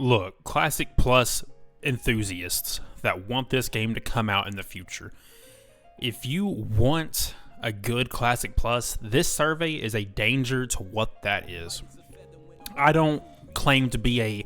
Look, Classic Plus enthusiasts that want this game to come out in the future, if you want a good Classic Plus, this survey is a danger to what that is. I don't claim to be a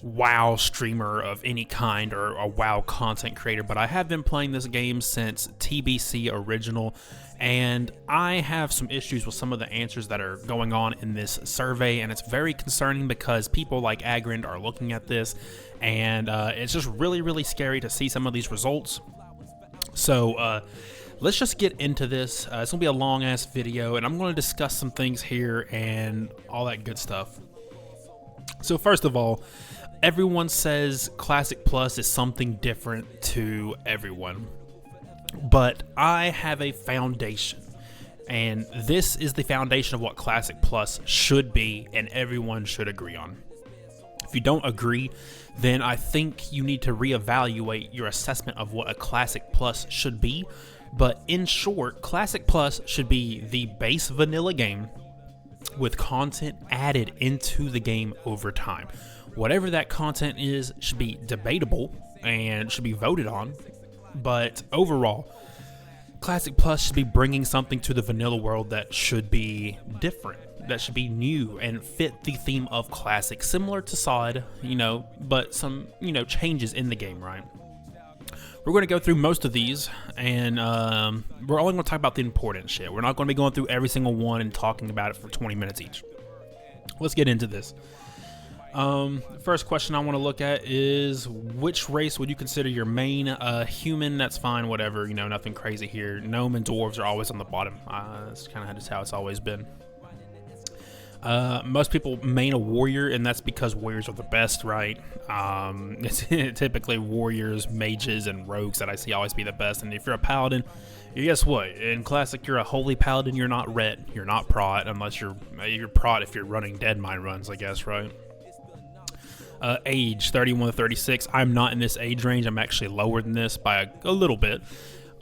WoW streamer of any kind or a WoW content creator, but I have been playing this game since TBC original, and I have some issues with some of the answers that are going on in this survey, and it's very concerning because people like Agrind are looking at this, and it's just really scary to see some of these results. So let's just get into this. It's gonna be a long ass video, and I'm gonna discuss some things here and all that good stuff. So first of all, everyone says Classic Plus is something different to everyone, but I have a foundation, and this is the foundation of what Classic Plus should be, and everyone should agree on. If you don't agree, then I think you need to reevaluate your assessment of what a Classic Plus should be. But in short, Classic Plus should be the base vanilla game with content added into the game over time. Whatever that content is should be debatable and should be voted on, but overall, Classic Plus should be bringing something to the vanilla world that should be different, that should be new and fit the theme of Classic, similar to SOD, but some, changes in the game, right? We're going to go through most of these, and we're only going to talk about the important shit. We're not going to be going through every single one and talking about it for 20 minutes each. Let's get into this. First question I want to look at is, which race would you consider your main? Human, that's fine, whatever, nothing crazy here. Gnome and dwarves are always on the bottom. That's kind of just how it's always been. Most people main a warrior, and that's because warriors are the best, right? It's typically warriors, mages, and rogues that I see always be the best. And if you're a paladin, guess what? In Classic, you're a holy paladin. You're not ret. You're not prot, unless you're prot if you're running Deadmine runs, I guess, right? Age 31 to 36. I'm not in this age range. I'm actually lower than this by a little bit.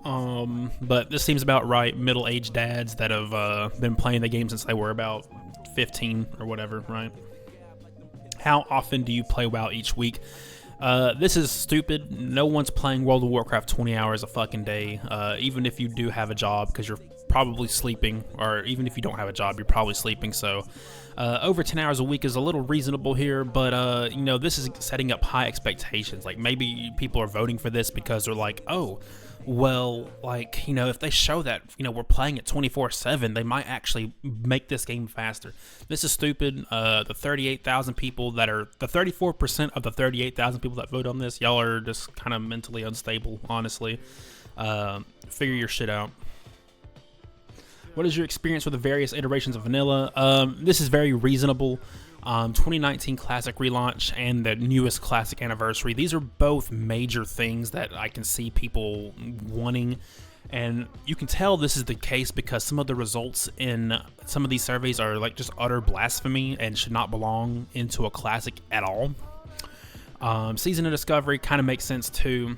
But this seems about right. Middle-aged dads that have been playing the game since they were about 15 or whatever, right? How often do you play WoW each week? This is stupid. No one's playing World of Warcraft 20 hours a fucking day, even if you do have a job, because you're probably sleeping, or even if you don't have a job, you're probably sleeping. So over 10 hours a week is a little reasonable here, but this is setting up high expectations. Like, maybe people are voting for this because they're like, oh, well, like, if they show that, we're playing it 24/7, they might actually make this game faster. This is stupid. The 38,000 people that are, the 34% of the 38,000 people that vote on this, y'all are just kind of mentally unstable, honestly. Figure your shit out. What is your experience with the various iterations of vanilla? This is very reasonable. 2019 Classic relaunch and the newest Classic anniversary. These are both major things that I can see people wanting, and you can tell this is the case because some of the results in some of these surveys are like just utter blasphemy and should not belong into a Classic at all. Season of Discovery kind of makes sense too,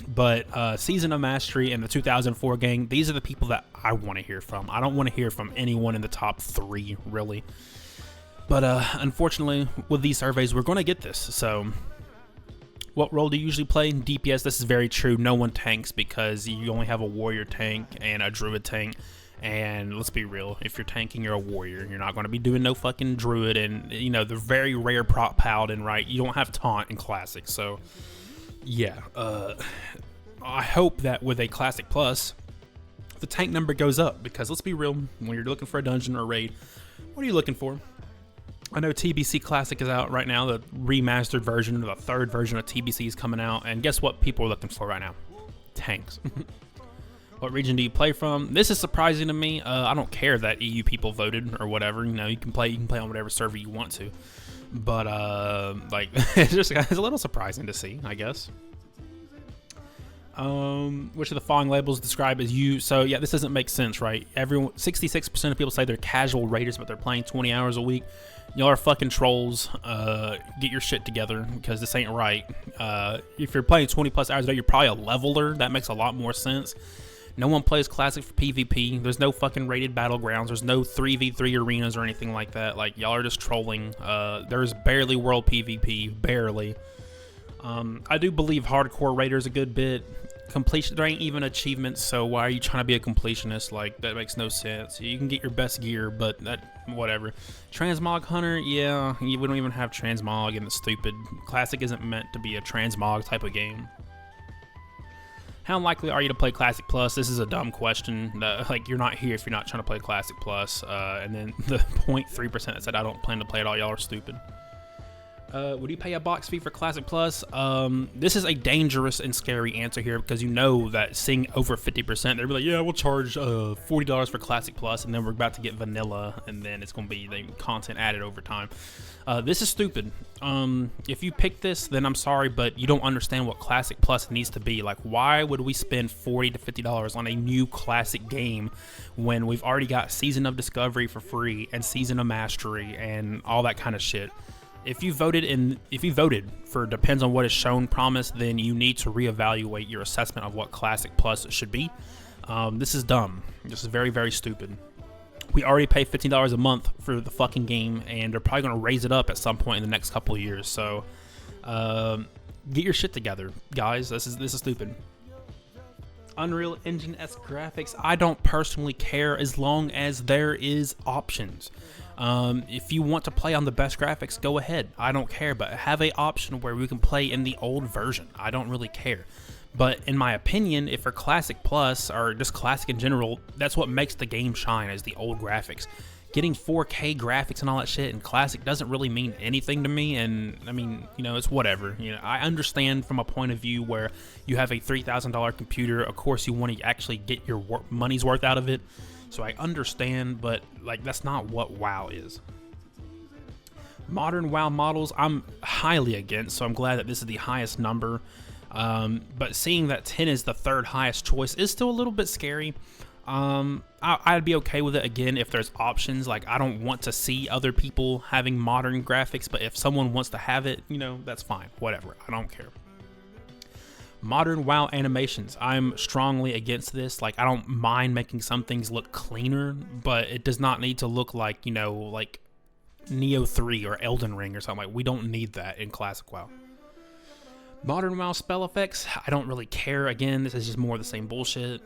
but Season of Mastery and the 2004 gang, these are the people that I want to hear from. I don't want to hear from anyone in the top 3, really. But unfortunately, with these surveys, we're going to get this. So, what role do you usually play? DPS, this is very true. No one tanks because you only have a warrior tank and a druid tank. And let's be real, if you're tanking, you're a warrior. You're not going to be doing no fucking druid. And, the very rare prot paladin, right? You don't have taunt in Classic. So, yeah. I hope that with a Classic Plus, the tank number goes up. Because let's be real, when you're looking for a dungeon or a raid, what are you looking for? I know TBC Classic is out right now, the remastered version, or the 3rd version of TBC is coming out, and guess what people are looking for right now? Tanks. What region do you play from? This is surprising to me. I don't care that EU people voted or whatever. You can play on whatever server you want to, but it's a little surprising to see, I guess. Which of the following labels describe as you? So yeah, this doesn't make sense, right? 66% of people say they're casual raiders, but they're playing 20 hours a week. Y'all are fucking trolls. Get your shit together, because this ain't right. If you're playing 20 plus hours a day, you're probably a leveler. That makes a lot more sense. No one plays Classic for PvP. There's no fucking rated battlegrounds. There's no 3v3 arenas or anything like that. Like, y'all are just trolling. There's barely world PvP. Barely. I do believe hardcore raiders a good bit. Completion, there ain't even achievements, so why are you trying to be a completionist? Like, that makes no sense. You can get your best gear, but that, whatever. Transmog Hunter, yeah, we don't even have transmog, and it's stupid. Classic isn't meant to be a transmog type of game. How likely are you to play Classic Plus? This is a dumb question. Like, you're not here if you're not trying to play Classic Plus. And then the 0.3% that said I don't plan to play it all, y'all are stupid. Would you pay a box fee for Classic Plus? This is a dangerous and scary answer here, because you know that seeing over 50%, they'll be like, yeah, we'll charge $40 for Classic Plus, and then we're about to get vanilla, and then it's going to be the content added over time. This is stupid. If you pick this, then I'm sorry, but you don't understand what Classic Plus needs to be. Like, why would we spend $40 to $50 on a new Classic game when we've already got Season of Discovery for free and Season of Mastery and all that kind of shit? If you voted for depends on what is shown promise, then you need to reevaluate your assessment of what Classic Plus should be. This is dumb. This is very, very stupid. We already pay $15 a month for the fucking game, and they're probably going to raise it up at some point in the next couple of years. So, get your shit together, guys. This is stupid. Unreal Engine-esque graphics, I don't personally care as long as there is options. If you want to play on the best graphics, go ahead. I don't care, but have a option where we can play in the old version. I don't really care. But in my opinion, if for Classic Plus, or just Classic in general, that's what makes the game shine, is the old graphics. Getting 4K graphics and all that shit in Classic doesn't really mean anything to me, and I mean, you know, it's whatever. You know, I understand from a point of view where you have a $3,000 computer, of course you want to actually get your money's worth out of it, so I understand, but like, that's not what WoW is. Modern WoW models, I'm highly against, so I'm glad that this is the highest number, but seeing that 10 is the third highest choice is still a little bit scary. I'd be okay with it again if there's options. Like, I don't want to see other people having modern graphics, but if someone wants to have it, you know, that's fine. Whatever. I don't care. Modern WoW animations. I'm strongly against this. Like, I don't mind making some things look cleaner, but it does not need to look like, you know, like Neo 3 or Elden Ring or something. Like, we don't need that in Classic WoW. Modern WoW spell effects. I don't really care. Again, this is just more of the same bullshit.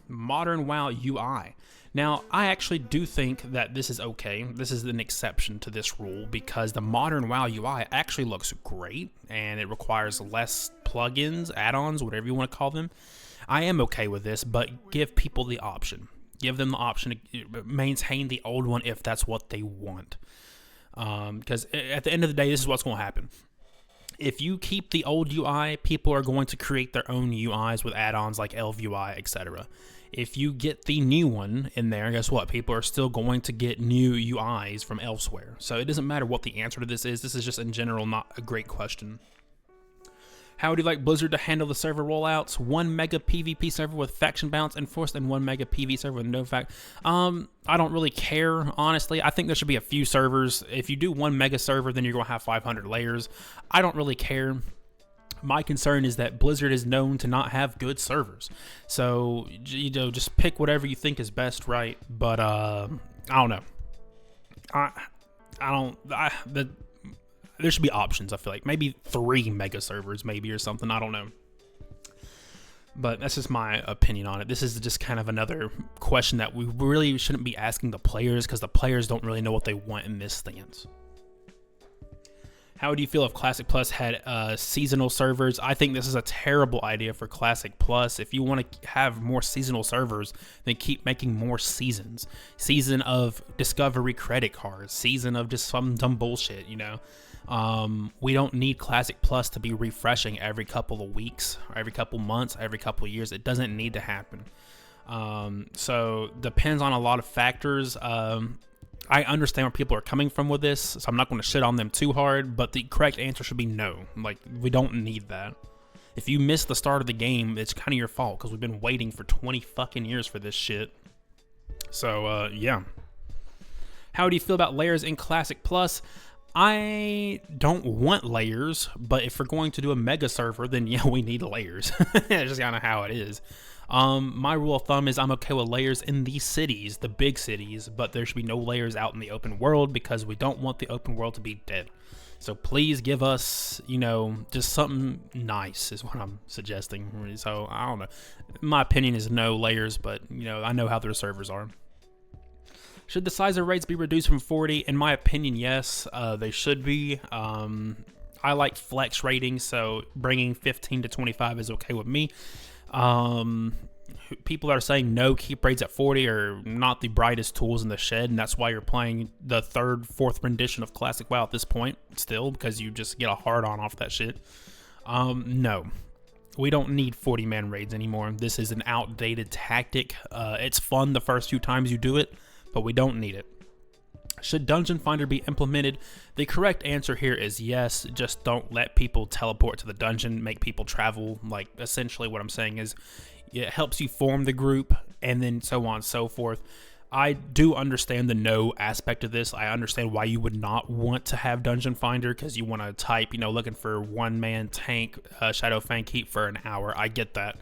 Modern WoW UI. Now, I actually do think that this is okay. This is an exception to this rule because the modern WoW UI actually looks great and it requires less plugins, add-ons, whatever you want to call them. I am okay with this, but give people the option. Give them the option to maintain the old one if that's what they want. Because at the end of the day, this is what's going to happen. If you keep the old UI, people are going to create their own UIs with add-ons like Elf UI, etc. If you get the new one in there, guess what? People are still going to get new UIs from elsewhere. So it doesn't matter what the answer to this is. This is just in general not a great question. How would you like Blizzard to handle the server rollouts? 1 mega PvP server with faction balance enforced and 1 mega PvP server with no fact. I don't really care, honestly. I think there should be a few servers. If you do 1 mega server, then you're going to have 500 layers. I don't really care. My concern is that Blizzard is known to not have good servers. So, you know, just pick whatever you think is best, right? But, I don't know. There should be options, I feel like. Maybe 3 mega servers, maybe, or something. I don't know. But that's just my opinion on it. This is just kind of another question that we really shouldn't be asking the players because the players don't really know what they want in this stance. How would you feel if Classic Plus had seasonal servers? I think this is a terrible idea for Classic Plus. If you want to have more seasonal servers, then keep making more seasons. Season of Discovery credit cards. Season of just some dumb bullshit, you know? We don't need Classic Plus to be refreshing every couple of weeks, or every couple months, every couple of years. It doesn't need to happen. So depends on a lot of factors. I understand where people are coming from with this, so I'm not going to shit on them too hard, but the correct answer should be no. Like, we don't need that. If you miss the start of the game, it's kind of your fault, because we've been waiting for 20 fucking years for this shit. So, yeah. How do you feel about layers in Classic Plus? I don't want layers, but if we're going to do a mega server, then yeah, we need layers. That's just kind of how it is. My rule of thumb is I'm okay with layers in these cities, the big cities, but there should be no layers out in the open world because we don't want the open world to be dead. So please give us, just something nice is what I'm suggesting. So I don't know. My opinion is no layers, but I know how their servers are. Should the size of raids be reduced from 40? In my opinion, yes, they should be. I like flex ratings, so bringing 15 to 25 is okay with me. People that are saying no, keep raids at 40 are not the brightest tools in the shed, and that's why you're playing the third, fourth rendition of Classic WoW at this point still, because you just get a hard-on off that shit. No. We don't need 40-man raids anymore. This is an outdated tactic. It's fun the first few times you do it, but we don't need it. Should Dungeon Finder be implemented? The correct answer here is yes. Just don't let people teleport to the dungeon, make people travel. Like, essentially what I'm saying is it helps you form the group and then so on and so forth. I do understand the no aspect of this. I understand why you would not want to have Dungeon Finder, because you want to type, looking for one-man tank Shadow Fang Keep for an hour. I get that.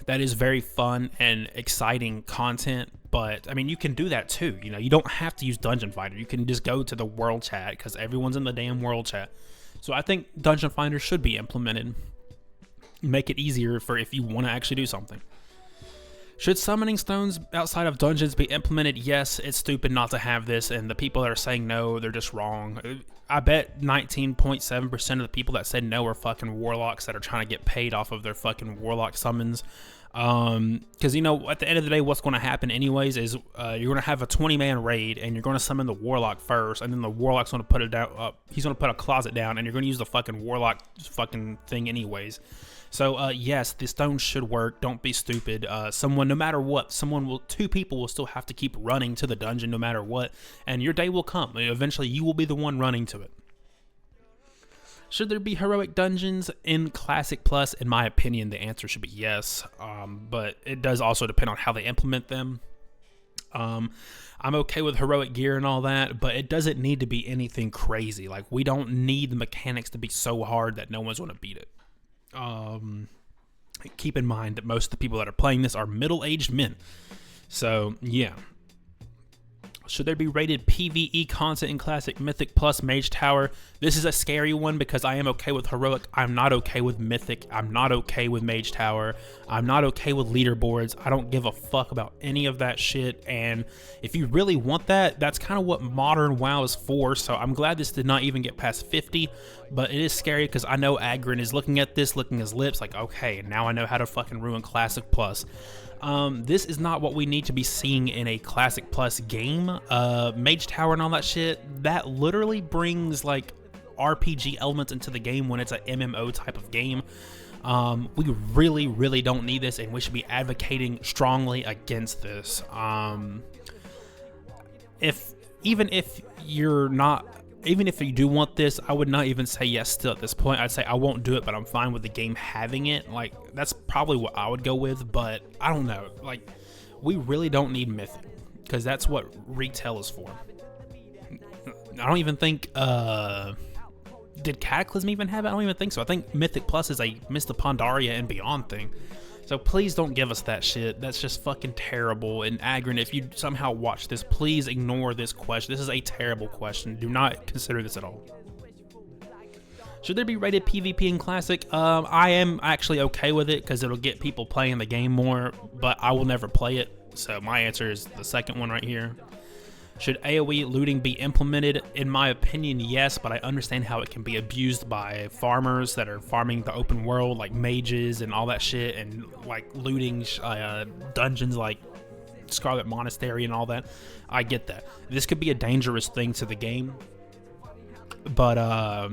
That is very fun and exciting content, but, I mean, you can do that too. You don't have to use Dungeon Finder. You can just go to the world chat, because everyone's in the damn world chat. So I think Dungeon Finder should be implemented. Make it easier for if you want to actually do something. Should summoning stones outside of dungeons be implemented? Yes, it's stupid not to have this, and the people that are saying no, they're just wrong. I bet 19.7% of the people that said no are fucking warlocks that are trying to get paid off of their fucking warlock summons. Because, at the end of the day, what's going to happen anyways is you're going to have a 20-man raid, and you're going to summon the warlock first, and then the warlock's going to put it down. He's going to put a closet down, and you're going to use the fucking warlock fucking thing anyways. So, yes, the stones should work. Don't be stupid. No matter what, two people will still have to keep running to the dungeon no matter what, and your day will come. Eventually, you will be the one running to it. Should there be heroic dungeons in Classic Plus? In my opinion, the answer should be yes, but it does also depend on how they implement them. I'm okay with heroic gear and all that, but it doesn't need to be anything crazy. Like, we don't need the mechanics to be so hard that no one's going to beat it. Keep in mind that most of the people that are playing this are middle-aged men. So, yeah. Should there be rated PvE content in Classic, Mythic plus Mage Tower? This is a scary one because I am okay with Heroic. I'm not okay with Mythic. I'm not okay with Mage Tower. I'm not okay with leaderboards. I don't give a fuck about any of that shit. And if you really want that, that's kind of what modern WoW is for. So I'm glad this did not even get past 50. But it is scary because I know Agrin is looking at this, licking his lips like, okay, now I know how to fucking ruin Classic Plus. This is not what we need to be seeing in a Classic Plus game. Mage Tower and all that shit, that literally brings like RPG elements into the game when it's an MMO type of game. We really, really don't need this, and we should be advocating strongly against this. Even if you do want this, I would not even say yes still at this point. I'd say I won't do it, but I'm fine with the game having it. Like, that's probably what I would go with, but I don't know. Like, we really don't need Mythic, because that's what retail is for. I don't even think, did Cataclysm even have it? I don't even think so. I think Mythic Plus is a Mist of Pandaria and Beyond thing. So please don't give us that shit. That's just fucking terrible. And Agrin, if you somehow watch this, please ignore this question. This is a terrible question. Do not consider this at all. Should there be rated PvP in Classic? I am actually okay with it because it'll get people playing the game more, but I will never play it. So my answer is the second one right here. Should AoE looting be implemented? In my opinion, yes, but I understand how it can be abused by farmers that are farming the open world, like mages and all that shit, and like looting dungeons like Scarlet Monastery and all that. I get that. This could be a dangerous thing to the game, but I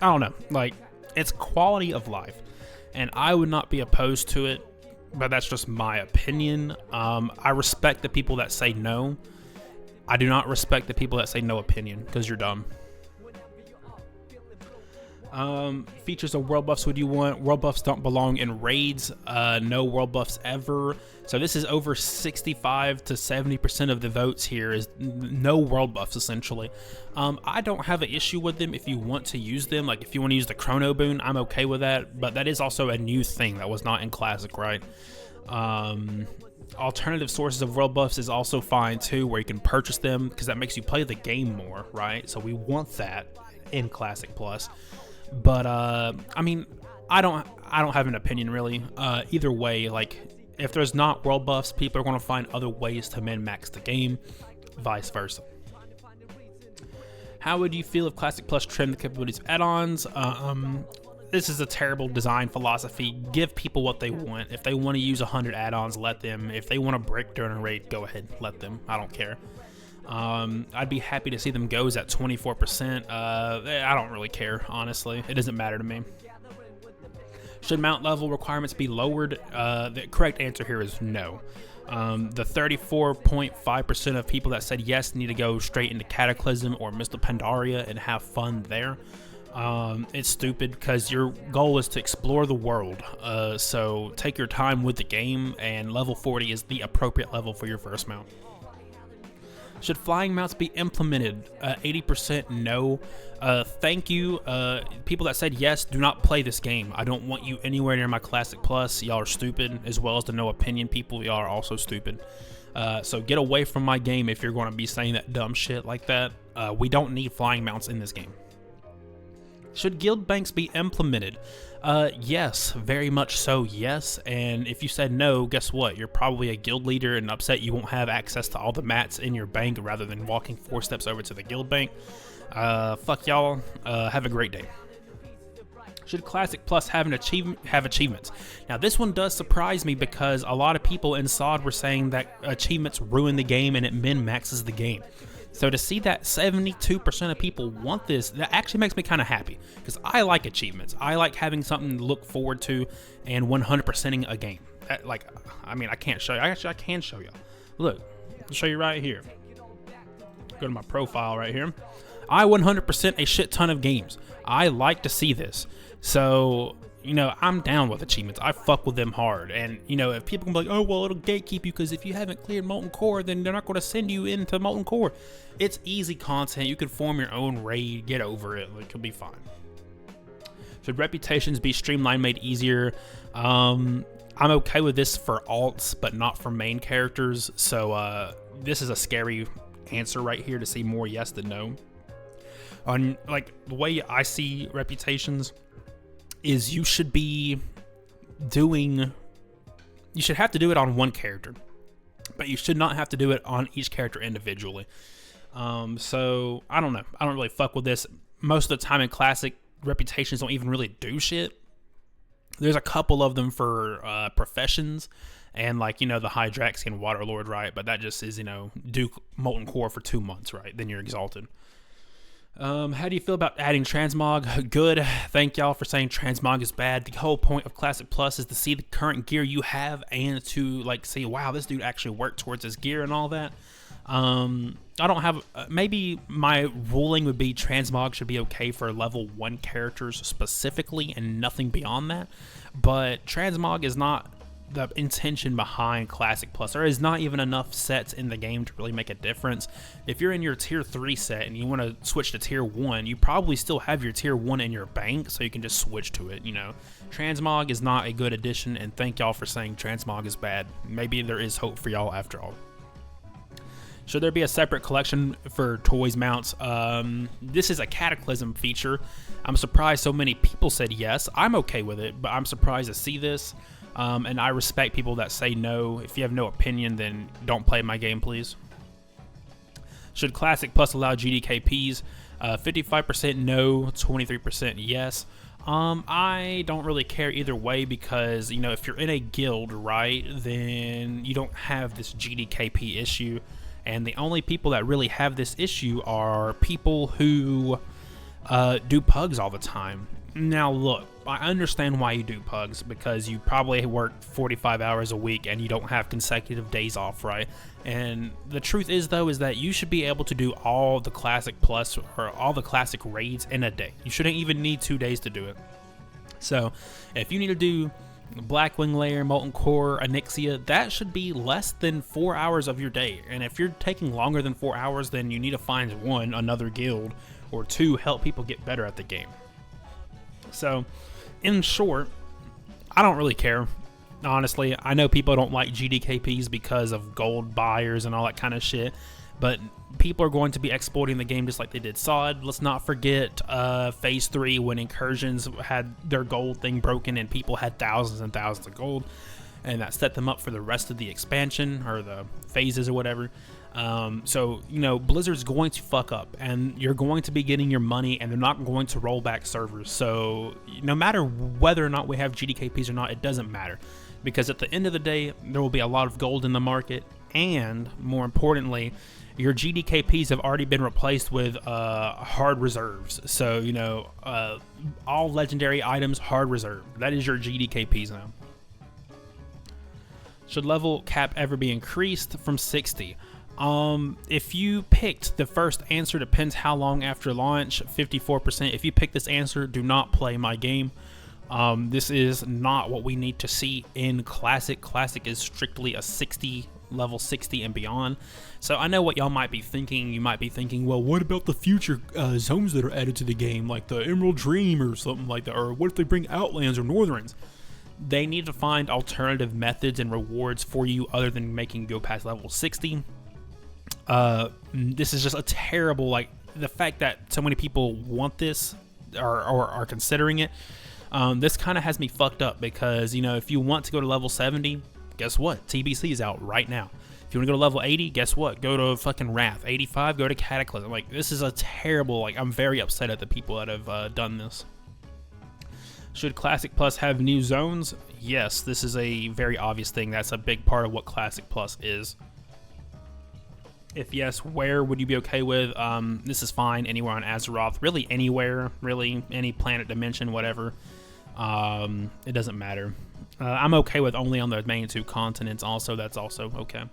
don't know. Like, it's quality of life, and I would not be opposed to it, but that's just my opinion. I respect the people that say no. I do not respect the people that say no opinion, because you're dumb. Features of world buffs would you want? World buffs don't belong in raids. No world buffs ever. So this is over 65 to 70% of the votes here is no world buffs essentially. I don't have an issue with them if you want to use them. Like if you want to use the chrono boon, I'm okay with that. But that is also a new thing that was not in classic, right? Alternative sources of world buffs is also fine too, where you can purchase them because that makes you play the game more, right? So we want that in Classic Plus. But I mean, I don't have an opinion really. Either way, like if there's not world buffs, people are going to find other ways to min-max the game, vice versa. How would you feel if Classic Plus trimmed the capabilities of add-ons? This is a terrible design philosophy. Give people what they want. If they want to use 100 add-ons, let them. If they want to brick during a raid, go ahead, let them. I don't care. I'd be happy to see them goes at 24%. I don't really care, honestly. It doesn't matter to me. Should mount level requirements be lowered? The correct answer here is no. The 34.5% of people that said yes need to go straight into Cataclysm or Mist of Pandaria and have fun there. It's stupid because your goal is to explore the world. So take your time with the game, and level 40 is the appropriate level for your first mount. Should flying mounts be implemented? 80% no. Thank you. People that said yes, do not play this game. I don't want you anywhere near my Classic Plus. Y'all are stupid, as well as the no opinion people. Y'all are also stupid. So get away from my game if you're going to be saying that dumb shit like that. We don't need flying mounts in this game. Should guild banks be implemented? Yes, very much so, yes. And if you said no, guess what? You're probably a guild leader and upset you won't have access to all the mats in your bank rather than walking 4 steps over to the guild bank. Fuck y'all. Have a great day. Should Classic Plus have achievements? Now, this one does surprise me because a lot of people in SOD were saying that achievements ruin the game and it min-maxes the game. So to see that 72% of people want this, that actually makes me kind of happy because I like achievements. I like having something to look forward to and 100%ing a game. Like, I mean, I can't show you. Actually, I can show you. Look, I'll show you right here. Go to my profile right here. I 100% a shit ton of games. I like to see this. So, you know, I'm down with achievements. I fuck with them hard. And, you know, if people can be like, oh, well, it'll gatekeep you because if you haven't cleared Molten Core, then they're not going to send you into Molten Core. It's easy content. You can form your own raid. Get over it. Like, it'll be fine. Should reputations be streamlined, made easier? I'm okay with this for alts, but not for main characters. So, this is a scary answer right here to see more yes than no. On, like, the way I see reputations is you should have to do it on one character, but you should not have to do it on each character individually. So I don't know. I don't really fuck with this. Most of the time in Classic, reputations don't even really do shit. There's a couple of them for professions and, like, you know, the Hydraxian Waterlord, right? But that just is, you know, do Molten Core for 2 months, right? Then you're exalted. How do you feel about adding transmog? Good. Thank y'all for saying transmog is bad. The whole point of Classic Plus is to see the current gear you have and to, like, say, wow, this dude actually worked towards his gear and all that. I don't have, maybe my ruling would be transmog should be okay for level 1 characters specifically and nothing beyond that. But transmog is not the intention behind Classic Plus. There is not even enough sets in the game to really make a difference. If you're in your tier 3 set and you want to switch to tier 1, you probably still have your tier 1 in your bank, so you can just switch to it, you know. Transmog is not a good addition, and thank y'all for saying transmog is bad. Maybe there is hope for y'all after all. Should there be a separate collection for toys mounts? This is a Cataclysm feature. I'm surprised so many people said yes. I'm okay with it, but I'm surprised to see this. And I respect people that say no. If you have no opinion, then don't play my game, please. Should Classic Plus allow GDKPs? 55% no, 23% yes. I don't really care either way because, you know, if you're in a guild, right, then you don't have this GDKP issue. And the only people that really have this issue are people who do pugs all the time. Now, look, I understand why you do, Pugs, because you probably work 45 hours a week and you don't have consecutive days off, right? And the truth is, though, is that you should be able to do all the Classic Plus or all the Classic raids in a day. You shouldn't even need 2 days to do it. So if you need to do Blackwing Lair, Molten Core, Onyxia, that should be less than 4 hours of your day. And if you're taking longer than 4 hours, then you need to find, 1, another guild, or 2, help people get better at the game. So, in short, I don't really care. Honestly, I know people don't like GDKPs because of gold buyers and all that kind of shit, but people are going to be exploiting the game just like they did SOD. Let's not forget Phase 3 when Incursions had their gold thing broken and people had thousands and thousands of gold, and that set them up for the rest of the expansion or the phases or whatever. So, you know, Blizzard's going to fuck up and you're going to be getting your money and they're not going to roll back servers. So no matter whether or not we have GDKPs or not, it doesn't matter, because at the end of the day, there will be a lot of gold in the market, and more importantly, your GDKPs have already been replaced with hard reserves. So, you know, all legendary items, hard reserve. That is your GDKPs now. Should level cap ever be increased from 60? If you picked the first answer, depends how long after launch, 54%. If you pick this answer, do not play my game. This is not what we need to see in Classic. Classic is strictly a 60, level 60 and beyond. So I know what y'all might be thinking. You might be thinking, well, what about the future zones that are added to the game, like the Emerald Dream or something like that? Or what if they bring Outlands or Northrends? They need to find alternative methods and rewards for you other than making you go past level 60. This is just a terrible, like, the fact that so many people want this or are considering it. This kind of has me fucked up because, you know, if you want to go to level 70, guess what? TBC is out right now. If you want to go to level 80, guess what? Go to fucking Wrath. 85, go to Cataclysm. Like, this is a terrible, like, I'm very upset at the people that have done this. Should Classic Plus have new zones? Yes, this is a very obvious thing. That's a big part of what Classic Plus is. If yes, where would you be okay with? This is fine anywhere on Azeroth. Really anywhere. Really any planet, dimension, whatever. It doesn't matter. I'm okay with only on the main 2 continents also. That's also okay.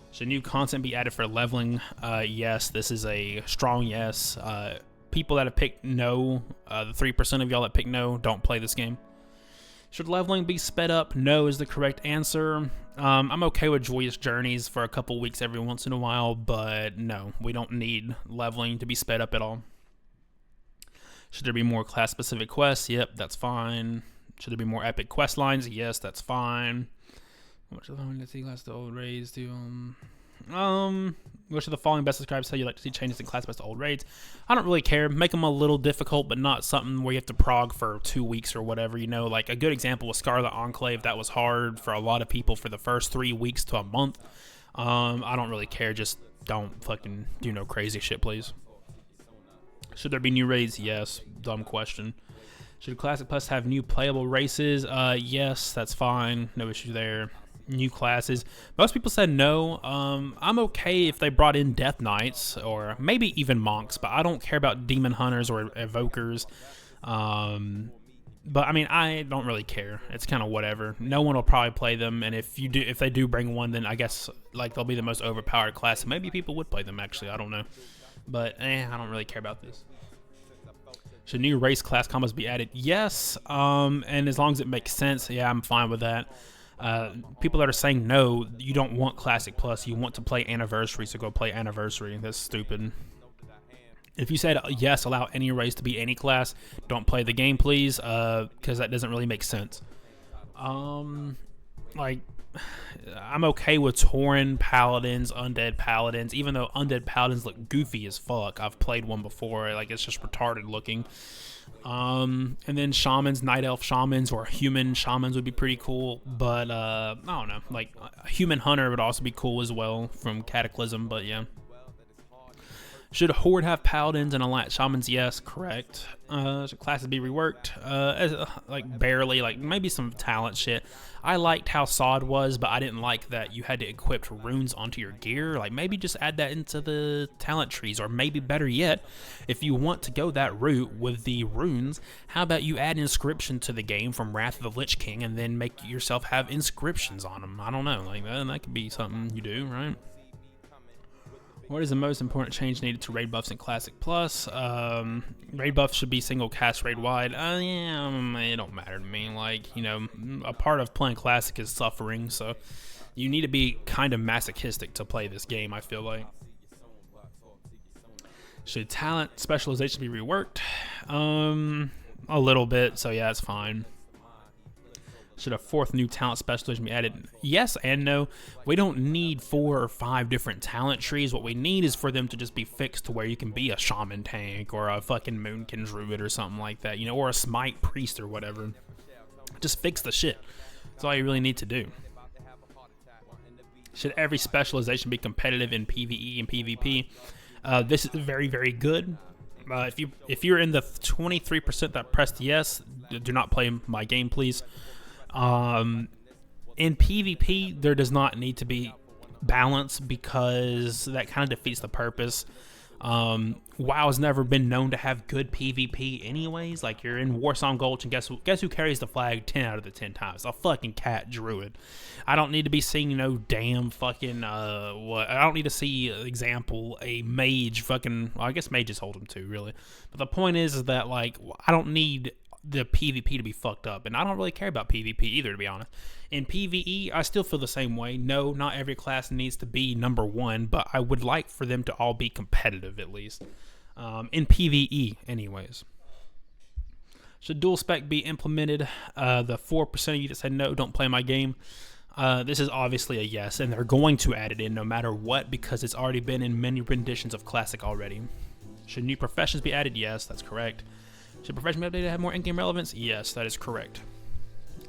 Should new content be added for leveling? Yes, this is a strong yes. People that have picked no, the 3% of y'all that picked no, don't play this game. Should leveling be sped up? No is the correct answer. I'm okay with Joyous Journeys for a couple weeks every once in a while, but no, we don't need leveling to be sped up at all. Should there be more class-specific quests? Yep, that's fine. Should there be more epic quest lines? Yes, that's fine. What should the old raids do? Which of the following best describes how you like to see changes in class best to old raids? I don't really care. Make them a little difficult, but not something where you have to prog for 2 weeks or whatever. You know, like a good example was Scarlet Enclave. That was hard for a lot of people for the first 3 weeks to a month. I don't really care. Just don't fucking do no crazy shit, please. Should there be new raids? Yes. Dumb question. Should Classic Plus have new playable races? Yes, that's fine. No issue there. New classes. Most people said no. I'm okay if they brought in Death Knights or maybe even Monks, but I don't care about Demon Hunters or Evokers. But I mean, I don't really care. It's kind of whatever. No one will probably play them, and if they do bring one, then I guess like they'll be the most overpowered class. Maybe people would play them actually. I don't know, but I don't really care about this. Should new race class combos be added? Yes. And as long as it makes sense, yeah, I'm fine with that. People that are saying no, you don't want Classic Plus, you want to play Anniversary, so go play Anniversary. That's stupid. If you said yes, allow any race to be any class, don't play the game, please, because that doesn't really make sense. Like, I'm okay with Tauren Paladins, Undead Paladins, even though Undead Paladins look goofy as fuck. I've played one before, like, it's just retarded looking. And then Shamans, Night Elf Shamans, or Human Shamans would be pretty cool, but, I don't know, like, a Human Hunter would also be cool as well from Cataclysm, but yeah. Should Horde have Paladins and Alliance Shamans? Yes, correct. Should classes be reworked? Like barely, like maybe some talent shit. I liked how Sod was, but I didn't like that you had to equip runes onto your gear. Like maybe just add that into the talent trees, or maybe better yet, if you want to go that route with the runes, how about you add inscription to the game from Wrath of the Lich King, and then make yourself have inscriptions on them? I don't know, like that could be something you do, right? What is the most important change needed to raid buffs in Classic Plus? Raid buffs should be single cast raid wide. Yeah, it don't matter to me. Like, you know, a part of playing Classic is suffering, so you need to be kind of masochistic to play this game, I feel like. Should talent specialization be reworked? A little bit, so yeah, it's fine. Should a fourth new talent specialization be added? Yes and no. We don't need 4 or 5 different talent trees. What we need is for them to just be fixed to where you can be a shaman tank or a fucking moonkin druid or something like that, you know, or a smite priest or whatever. Just fix the shit. That's all you really need to do. Should every specialization be competitive in PvE and PvP? This is very, very good. If you're in the 23% that pressed yes, do not play my game, please. In PvP, there does not need to be balance because that kind of defeats the purpose. WoW's never been known to have good PvP anyways. Like, you're in Warsong Gulch, and guess who carries the flag 10 out of the 10 times? A fucking cat druid. I don't need to be seeing no damn fucking, what? I don't need to see, example, a mage fucking, well, I guess mages hold him too, really. But the point is that, like, I don't need the PvP to be fucked up, and I don't really care about PvP either, to be honest. In PvE, I still feel the same way. No, not every class needs to be number 1, but I would like for them to all be competitive at least. In PvE, anyways. Should dual spec be implemented? The 4% of you that said no, don't play my game. This is obviously a yes, and they're going to add it in no matter what because it's already been in many renditions of Classic already. Should new professions be added? Yes, that's correct. Should profession be updated to have more in-game relevance? Yes, that is correct.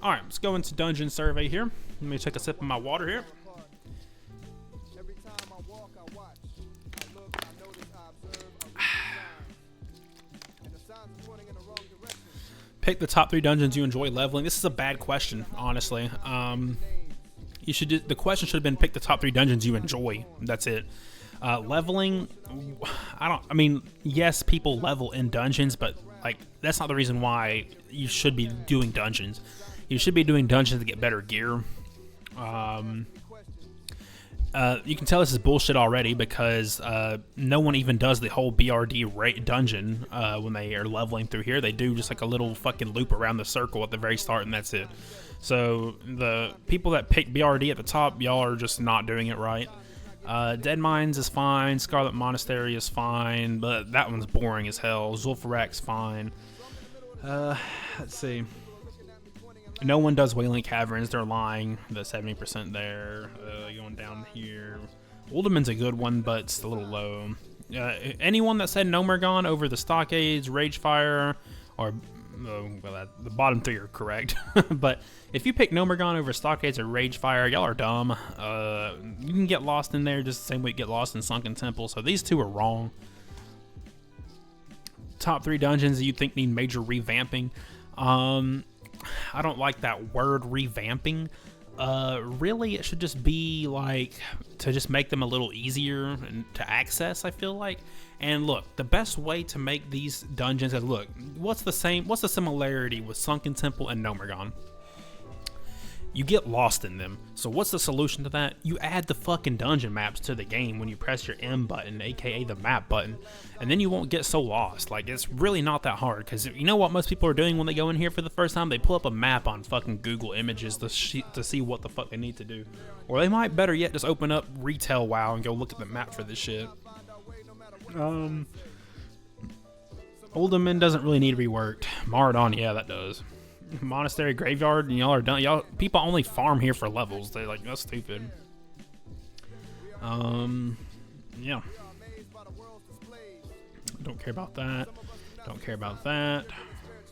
Alright, let's go into Dungeon Survey here. Let me take a sip of my water here. Pick the top 3 dungeons you enjoy leveling. This is a bad question, honestly. The question should have been pick the top 3 dungeons you enjoy. That's it. Leveling, I mean, yes, people level in dungeons, but like that's not the reason why you should be doing dungeons. You should be doing dungeons to get better gear. You can tell this is bullshit already because no one even does the whole BRD dungeon when they are leveling through here. They do just like a little fucking loop around the circle at the very start, and that's it. So the people that pick BRD at the top, y'all are just not doing it right. Dead Mines is fine. Scarlet Monastery is fine, but that one's boring as hell. Zul'Farrak's fine. Let's see. No one does Wailing Caverns. They're lying. The 70% there. Going down here. Uldaman's a good one, but it's a little low. Anyone that said Nomergon over the Stockades, Ragefire, or well, the bottom 3 are correct. But if you pick Nomergon over Stockades or Ragefire, y'all are dumb. You can get lost in there just the same way you get lost in Sunken Temple. So these 2 are wrong. Top 3 dungeons that you think need major revamping. I don't like that word revamping. Really, it should just be like to just make them a little easier to access, I feel like. And look, the best way to make these dungeons is, look, what's the similarity with Sunken Temple and Nomergon? You get lost in them. So what's the solution to that? You add the fucking dungeon maps to the game when you press your M button, aka the map button, and then you won't get so lost. Like, it's really not that hard, because you know what most people are doing when they go in here for the first time? They pull up a map on fucking Google Images to see what the fuck they need to do. Or they might, better yet, just open up Retail WoW and go look at the map for this shit. Uldaman doesn't really need reworked. Maraudon, yeah, that does. Monastery Graveyard, and y'all are done. Y'all people only farm here for levels. They're like, that's stupid. Yeah. Don't care about that. Don't care about that.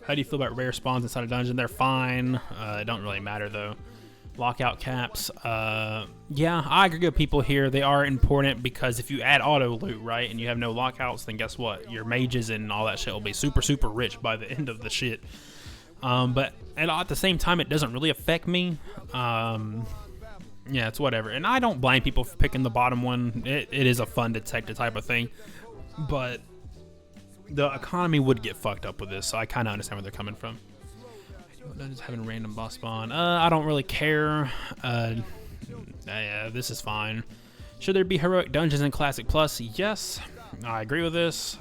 How do you feel about rare spawns inside a dungeon? They're fine. It don't really matter though. Lockout caps. Yeah, I agree with people here. They are important because if you add auto loot, right, and you have no lockouts, then guess what? Your mages and all that shit will be super, super rich by the end of the shit. But at the same time, it doesn't really affect me. Yeah, it's whatever. And I don't blame people for picking the bottom one. It is a fun detective type of thing. But the economy would get fucked up with this, so I kind of understand where they're coming from. Just having a random boss spawn. I don't really care. Yeah, this is fine. Should there be heroic dungeons in Classic Plus? Yes, I agree with this.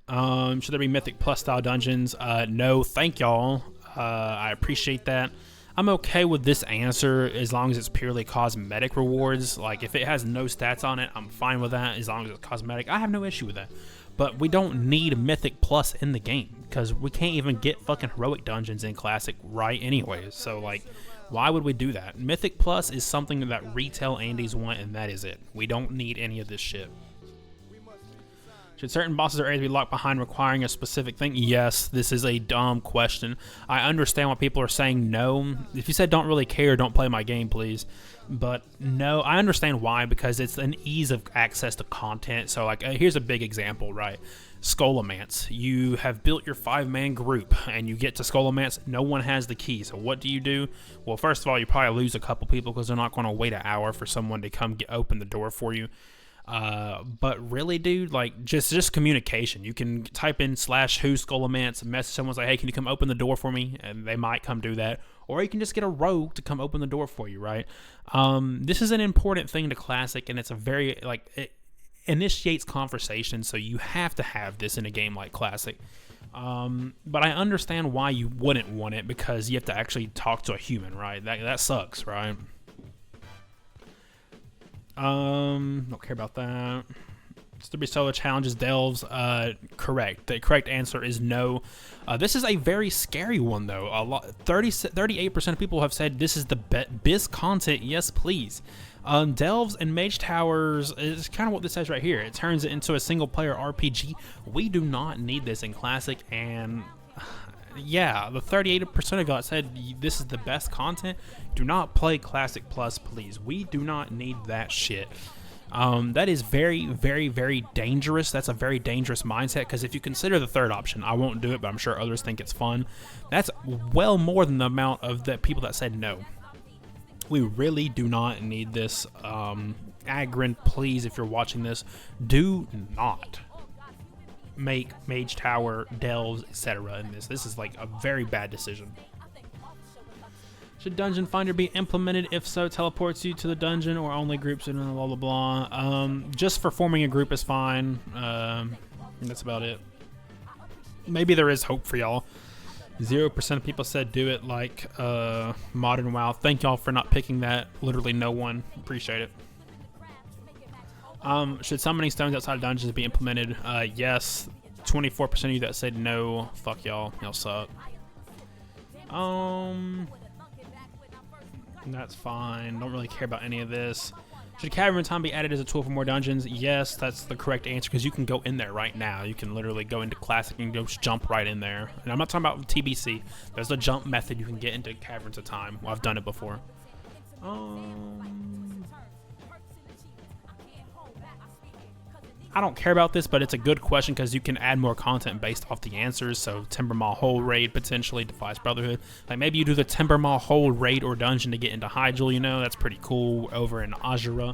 Should there be Mythic Plus style dungeons? No, thank y'all. I appreciate that. I'm okay with this answer as long as it's purely cosmetic rewards. Like, if it has no stats on it, I'm fine with that as long as it's cosmetic. I have no issue with that. But we don't need Mythic Plus in the game because we can't even get fucking heroic dungeons in Classic right anyways. So, like, why would we do that? Mythic Plus is something that retail Andes want, and that is it. We don't need any of this shit. Should certain bosses or areas be locked behind requiring a specific thing? Yes, this is a dumb question. I understand why people are saying no. If you said don't really care, don't play my game, please. But no, I understand why, because it's an ease of access to content. So, like, here's a big example, right? Scholomance. You have built your 5-man group, and you get to Scholomance. No one has the key. So what do? Well, first of all, you probably lose a couple people because they're not going to wait an hour for someone to come open the door for you. But really, dude, like, just communication. You can type in /who Scholomance, message someone, say, hey, can you come open the door for me? And they might come do that. Or you can just get a rogue to come open the door for you, right? This is an important thing to Classic, and it's a very, like, it initiates conversation, so you have to have this in a game like Classic. But I understand why you wouldn't want it, because you have to actually talk to a human, right? That sucks, right? Don't care about that. Should be solo challenges, delves? Correct. The correct answer is no. This is a very scary one, though. 38% of people have said this is the best content. Yes, please. Delves and Mage Towers is kind of what this says right here. It turns it into a single-player RPG. We do not need this in Classic, and yeah, the 38% of y'all said this is the best content. Do not play Classic Plus, please. We do not need that shit. That is very, very, very dangerous. That's a very dangerous mindset, because if you consider the third option, I won't do it, but I'm sure others think it's fun. That's well more than the amount of the people that said no. We really do not need this. Agrin, please, if you're watching this, do not make Mage Tower, Delves, etc. in this. This is like a very bad decision. Should Dungeon Finder be implemented? If so, teleports you to the dungeon or only groups and blah blah blah. Just for forming a group is fine. That's about it. Maybe there is hope for y'all. 0% of people said do it like Modern WoW. Thank y'all for not picking that. Literally no one. Appreciate it. Should summoning stones outside of dungeons be implemented? Yes. 24% of you that said no. Fuck y'all. Y'all suck. That's fine. Don't really care about any of this. Should cavern time be added as a tool for more dungeons? Yes, that's the correct answer, because you can go in there right now. You can literally go into Classic and just jump right in there. And I'm not talking about TBC. There's a jump method you can get into Caverns of Time. Well, I've done it before. I don't care about this, but it's a good question because you can add more content based off the answers. So Timber Maw Hole raid potentially defies Brotherhood. Like maybe you do the Timber Maw Hole raid or dungeon to get into Hyjal, you know, that's pretty cool over in Azura.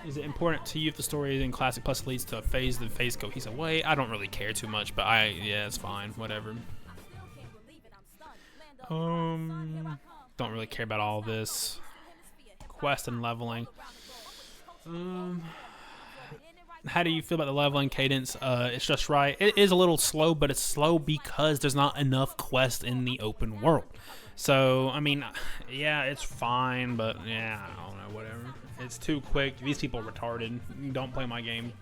Is it important to you if the story in Classic Plus leads to a phase, the phase cohesive way? I don't really care too much, but yeah, it's fine, whatever. Don't really care about all this. Quest and leveling. How do you feel about the leveling cadence? It's just right. It is a little slow, but it's slow because there's not enough quests in the open world. So, I mean, yeah, it's fine, but yeah, I don't know, whatever. It's too quick. These people are retarded. Don't play my game.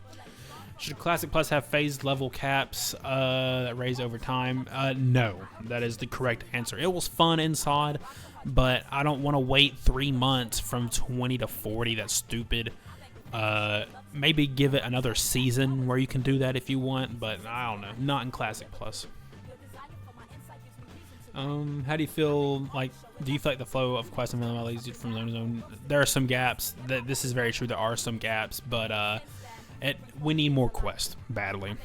Should Classic Plus have phased level caps that raise over time? No, that is the correct answer. It was fun inside, but I don't want to wait 3 months from 20 to 40. That's stupid. Maybe give it another season where you can do that if you want, but I don't know. Not in Classic Plus. How do you feel like? Do you feel like the flow of quests and vanilla leads you from zone to zone? There are some gaps. This is very true. There are some gaps, but we need more quests badly.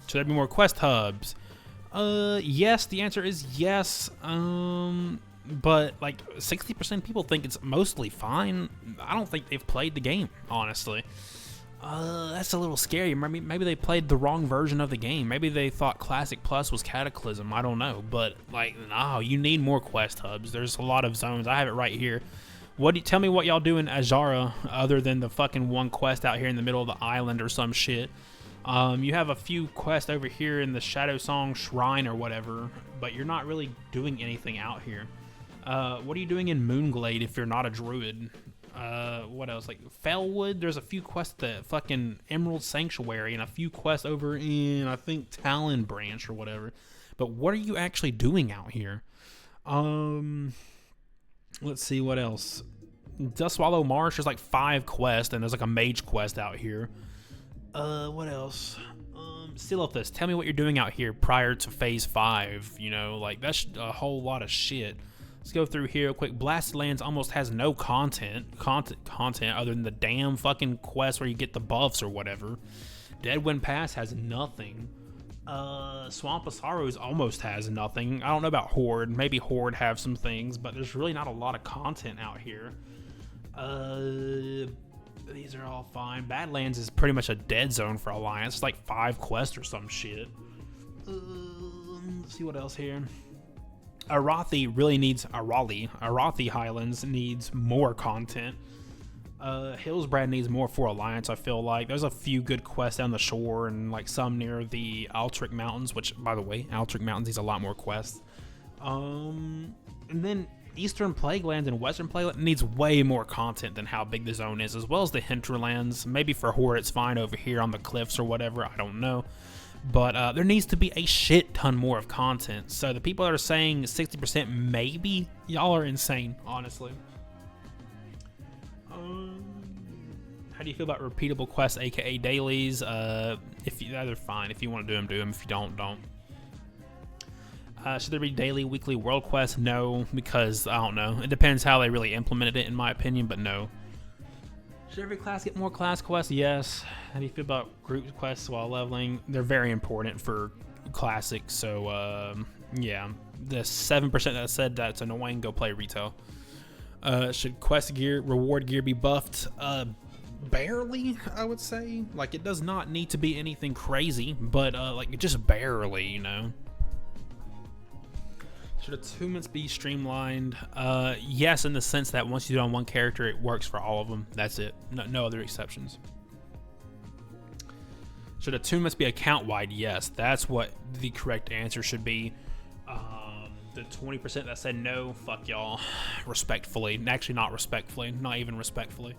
Should there be more quest hubs? Yes. The answer is yes. But like 60% of people think it's mostly fine. I don't think they've played the game, honestly. That's a little scary. Maybe they played the wrong version of the game. Maybe they thought Classic Plus was Cataclysm. I don't know. But, like, no, you need more quest hubs. There's a lot of zones. I have it right here. Tell me what y'all do in Azara other than the fucking one quest out here in the middle of the island or some shit. You have a few quests over here in the Shadow Song Shrine or whatever, but you're not really doing anything out here. What are you doing in Moonglade if you're not a druid? What else? Like Fellwood, there's a few quests at fucking Emerald Sanctuary and a few quests over in, I think, Talon Branch or whatever. But what are you actually doing out here? Let's see what else. Dustswallow Marsh, there's like 5 quests, and there's like a mage quest out here. What else? Silithus, tell me what you're doing out here prior to phase 5. You know, like that's a whole lot of shit. Let's go through here real quick. Blasted Lands almost has no content other than the damn fucking quest where you get the buffs or whatever. Deadwind Pass has nothing. Swamp of Sorrows almost has nothing. I don't know about Horde. Maybe Horde have some things, but there's really not a lot of content out here. These are all fine. Badlands is pretty much a dead zone for Alliance. It's like 5 quests or some shit. Let's see what else here. Arathi Highlands needs more content. Hillsbrad needs more for Alliance, I feel like. There's a few good quests down the shore and like some near the Altric Mountains, which, by the way, Altric Mountains needs a lot more quests. And then Eastern Plaguelands and Western Plaguelands needs way more content than how big the zone is, as well as the Hinterlands. Maybe for Horde it's fine over here on the cliffs or whatever, I don't know. But there needs to be a shit ton more of content. So the people that are saying 60% maybe, y'all are insane, honestly. How do you feel about repeatable quests, aka dailies? They're fine. If you want to do them. If you don't. Should there be daily, weekly world quests? No, because I don't know. It depends how they really implemented it, in my opinion, but no. Should every class get more class quests? Yes. How do you feel about group quests while leveling? They're very important for Classic, so yeah. The 7% that said that's annoying, go play retail. Should quest gear, reward gear be buffed? Barely, I would say. Like, it does not need to be anything crazy, but like, just barely, you know. Should attunements be streamlined? Yes, in the sense that once you do it on one character, it works for all of them. That's it. No other exceptions. Should attunements be account-wide? Yes, that's what the correct answer should be. The 20% that said no, fuck y'all. Respectfully. Actually, not respectfully. Not even respectfully.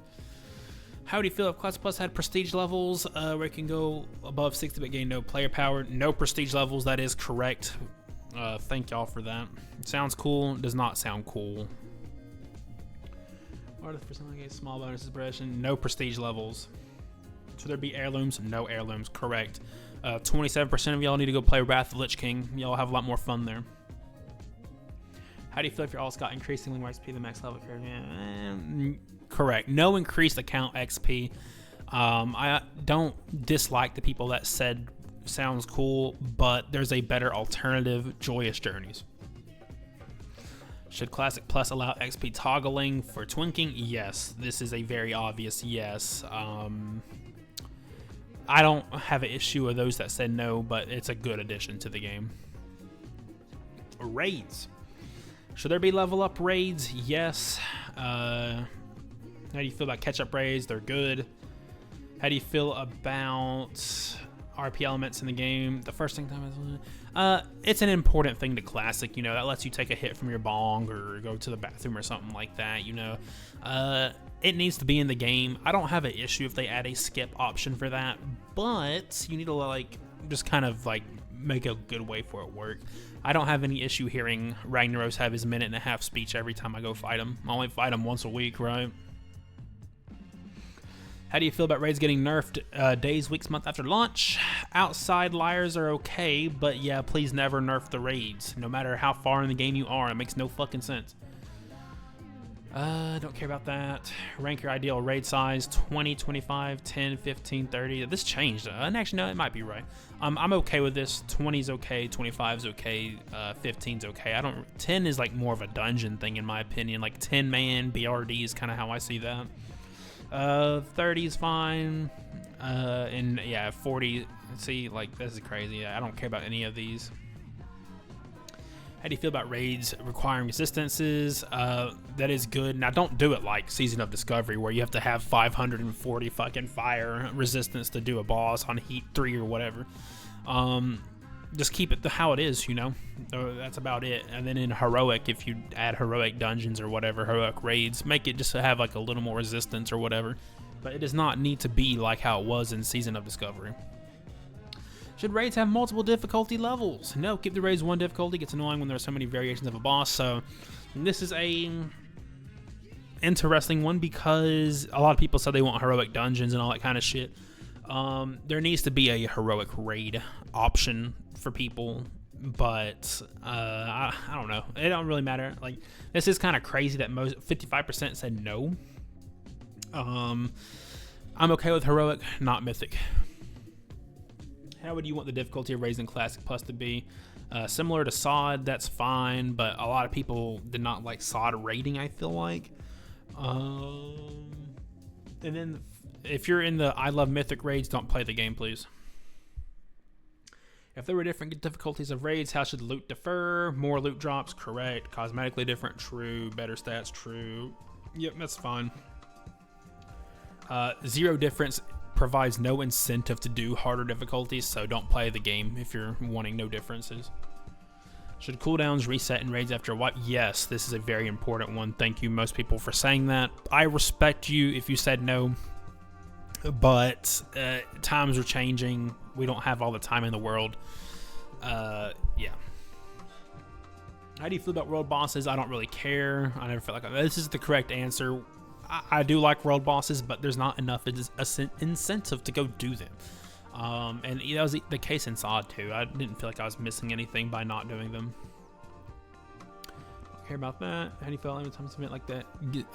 How do you feel if Class Plus had prestige levels where it can go above 60 but gain no player power? No prestige levels, that is correct. Thank y'all for that. Sounds cool, does not sound cool. Artist for something, small bonus suppression, no prestige levels. Should there be heirlooms? No heirlooms, correct. 27% of y'all need to go play Wrath of the Lich King. Y'all have a lot more fun there. How do you feel if your all got increasingly more XP than max level character? Correct. No increased account XP. I don't dislike the people that said sounds cool, but there's a better alternative, Joyous Journeys. Should Classic Plus allow XP toggling for twinking? Yes. This is a very obvious yes. I don't have an issue with those that said no, but it's a good addition to the game. Raids. Should there be level up raids? Yes. How do you feel about catch-up raids? They're good. How do you feel about RP elements in the game? The first thing it's an important thing to Classic, you know, that lets you take a hit from your bong or go to the bathroom or something like that, you know. It needs to be in the game. I don't have an issue if they add a skip option for that, but you need to like just kind of like make a good way for it work. I don't have any issue hearing Ragnaros have his 1.5-minute speech every time I go fight him. I only fight him once a week, right? How do you feel about raids getting nerfed days, weeks, month after launch? Outside liars are okay, but yeah, please never nerf the raids. No matter how far in the game you are, it makes no fucking sense. Don't care about that. Rank your ideal raid size: 20, 25, 10, 15, 30. This changed. And actually, no, it might be right. I'm okay with this. 20 is okay. 25 is okay. 15 is okay. 10 is like more of a dungeon thing in my opinion. Like 10-man BRD is kind of how I see that. 30 is fine. And yeah, 40. See, like this is crazy. I don't care about any of these. How do you feel about raids requiring resistances? That is good. Now, don't do it like Season of Discovery, where you have to have 540 fucking fire resistance to do a boss on Heat 3 or whatever. Just keep it how it is, you know? That's about it. And then in Heroic, if you add Heroic dungeons or whatever, Heroic raids, make it just to have like a little more resistance or whatever. But it does not need to be like how it was in Season of Discovery. Should raids have multiple difficulty levels? No, keep the raids one difficulty. It gets annoying when there are so many variations of a boss. So this is a interesting one because a lot of people said they want heroic dungeons and all that kind of shit. There needs to be a heroic raid option for people, but I don't know. It don't really matter. Like, this is kind of crazy that 55% said no. I'm okay with heroic, not mythic. How would you want the difficulty of raids in Classic Plus to be? Similar to SOD, that's fine, but a lot of people did not like SOD raiding, I feel like. And then if you're in the I love mythic raids, don't play the game, please. If there were different difficulties of raids, how should loot differ? More loot drops, correct. Cosmetically different, true. Better stats, true. Yep, that's fine. Zero difference provides no incentive to do harder difficulties, so don't play the game if you're wanting no differences. Should cooldowns reset in raids after a wipe? Yes, this is a very important one. Thank you, most people, for saying that. I respect you if you said no, but times are changing. We don't have all the time in the world. Yeah. How do you feel about world bosses? I don't really care. I never felt like this is the correct answer. I do like world bosses, but there's not enough incentive to go do them. And that was the case in SOD too. I didn't feel like I was missing anything by not doing them. Don't care about that. How do you feel anytime it's an event like that?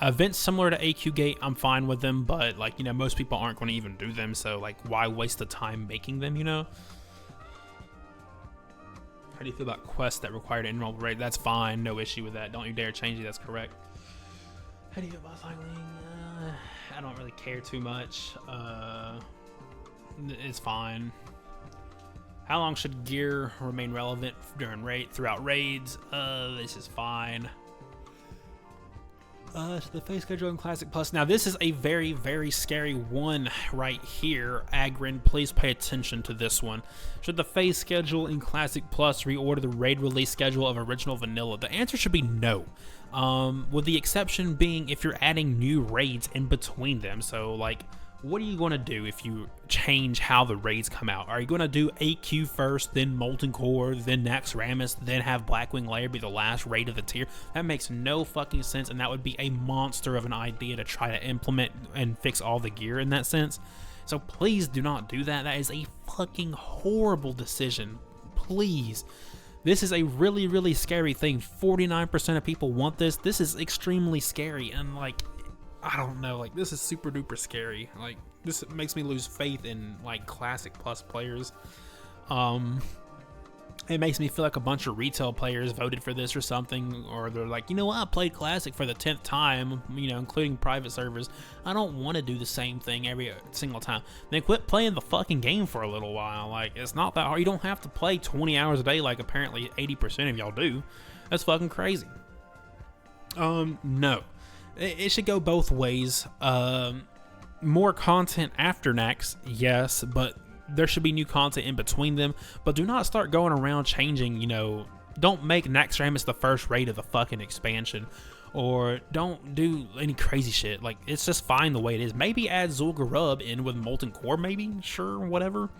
Events similar to AQ Gate, I'm fine with them, but like, you know, most people aren't going to even do them, so like, why waste the time making them, you know? How do you feel about quests that require an enroll raid? That's fine, no issue with that. Don't you dare change it, that's correct. How do you feel about cycling? I don't really care too much. It's fine. How long should gear remain relevant throughout raids? This is fine. To the phase schedule in Classic Plus. Now this is a very, very scary one right here. Agrin, please pay attention to this one. Should the phase schedule in Classic Plus reorder the raid release schedule of original vanilla? The answer should be no. With the exception being if you're adding new raids in between them. So like, what are you going to do if you change how the raids come out? Are you going to do AQ first, then Molten Core, then Naxxramas, then have Blackwing Lair be the last raid of the tier? That makes no fucking sense, and that would be a monster of an idea to try to implement and fix all the gear in that sense. So please do not do that. That is a fucking horrible decision. Please. This is a really, really scary thing. 49% of people want this. This is extremely scary, and like, I don't know, like, this is super duper scary. Like, this makes me lose faith in like Classic Plus players. It makes me feel like a bunch of retail players voted for this or something, or they're like, you know what, I played Classic for the 10th time, you know, including private servers. I don't want to do the same thing every single time. Then quit playing the fucking game for a little while. Like, it's not that hard. You don't have to play 20 hours a day like apparently 80% of y'all do. That's fucking crazy. No. It should go both ways. More content after Nax, yes, but there should be new content in between them. But do not start going around changing, you know, don't make Naxxramas the first raid of the fucking expansion. Or don't do any crazy shit. Like, it's just fine the way it is. Maybe add Zul'Gurub in with Molten Core, maybe? Sure, whatever.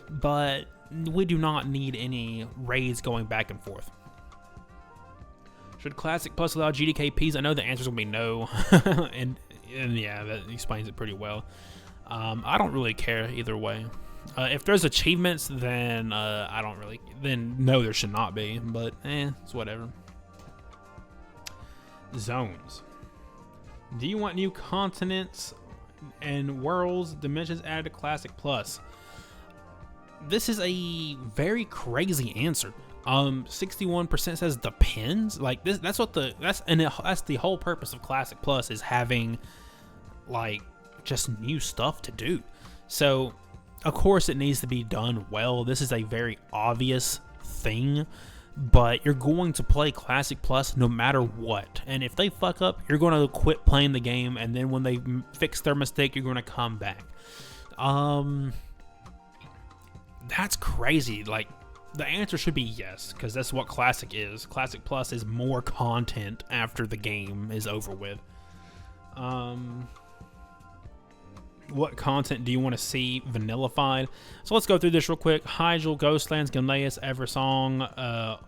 But we do not need any raids going back and forth. Should Classic Plus allow GDKPs? I know the answer's gonna be no, and yeah, that explains it pretty well. I don't really care either way. If there's achievements, then I don't really. Then no, there should not be. But it's whatever. Zones. Do you want new continents and worlds, dimensions added to Classic Plus? This is a very crazy answer. 61% says depends. Like this, that's the whole purpose of Classic Plus, is having like just new stuff to do. So of course it needs to be done well. This is a very obvious thing, but you're going to play Classic Plus no matter what. And if they fuck up, you're going to quit playing the game, and then when they fix their mistake, you're going to come back. That's crazy. Like, the answer should be yes, because that's what Classic is. Classic Plus is more content after the game is over with. What content do you want to see vanillified? So let's go through this real quick. Hyjal, Ghostlands, Gimleus, Eversong,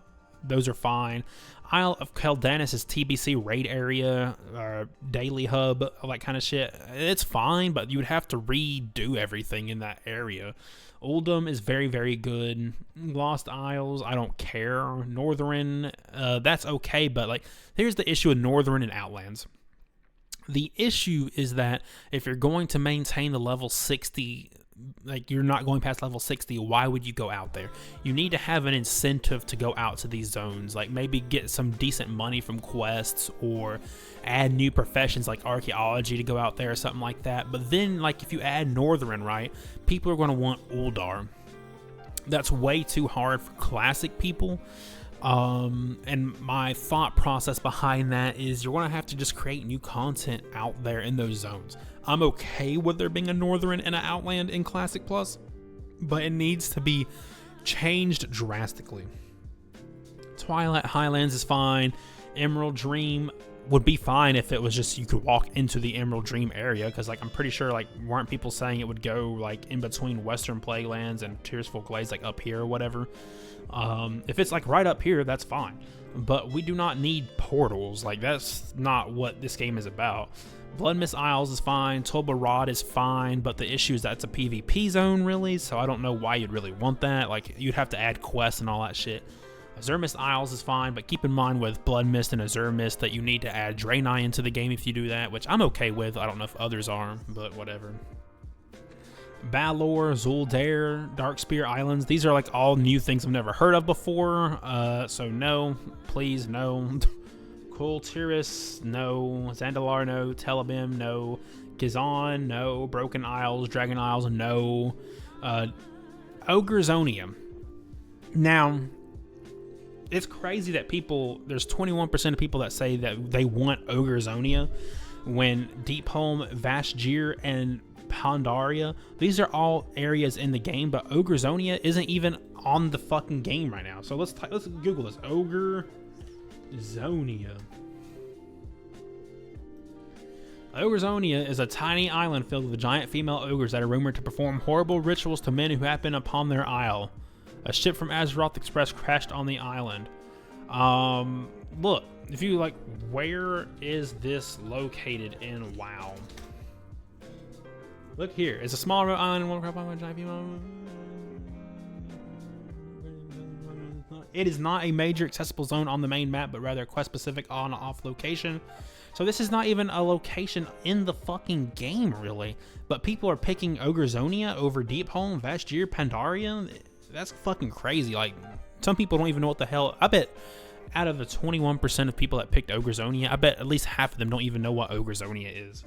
those are fine. Isle of Keldanis is TBC raid area, daily hub, all that kind of shit. It's fine, but you would have to redo everything in that area. Uldum is very, very good. Lost Isles, I don't care. Northern, that's okay, but like, here's the issue with Northern and Outlands. The issue is that if you're going to maintain the level 60, like you're not going past level 60, why would you go out there? You need to have an incentive to go out to these zones, like maybe get some decent money from quests or add new professions like archaeology to go out there or something like that. But then like if you add Northern, right, people are going to want Uldar. That's way too hard for classic people. And my thought process behind that is you're going to have to just create new content out there in those zones. I'm okay with there being a Northern and an Outland in Classic Plus, but it needs to be changed drastically. Twilight Highlands is fine. Emerald Dream would be fine if it was just you could walk into the Emerald Dream area, because like I'm pretty sure like weren't people saying it would go like in between Western Plaguelands and Tearsful Glades, like up here or whatever. If it's like right up here, that's fine, but we do not need portals. Like that's not what this game is about. Bloodmist Isles is fine. Tulba Rod is fine, but the issue is that's a PvP zone really, so I don't know why you'd really want that. Like you'd have to add quests and all that shit. Azuremist Isles is fine, but keep in mind with Bloodmist and Azuremist that you need to add Draenei into the game if you do that, which I'm okay with. I don't know if others are, but whatever. Balor, Zuldair, Darkspear Islands. These are like all new things I've never heard of before. So no, please no. Kultiris, no. Zandalar, no. Telebim, no. Gizon, no. Broken Isles, Dragon Isles, no. Ogrezonia. Now, it's crazy that there's 21% of people that say that they want Ogrezonia when Deepholm, Vashjir, and Pandaria, these are all areas in the game, but Ogrezonia isn't even on the fucking game right now. So let's Google this. Ogrezonia. Ogrezonia is a tiny island filled with giant female ogres that are rumored to perform horrible rituals to men who happen upon their isle. A ship from Azeroth Express crashed on the island. Look, if you like, where is this located in WoW? Look here. It's a small remote island in Warcraft. It is not a major accessible zone on the main map, but rather a quest-specific on-off location. So this is not even a location in the fucking game, really. But people are picking Ogrezonia over Deepholm, Vashjir, Pandaria. That's fucking crazy. Like, some people don't even know what the hell. I bet out of the 21% of people that picked Ogrezonia, I bet at least half of them don't even know what Ogrezonia is.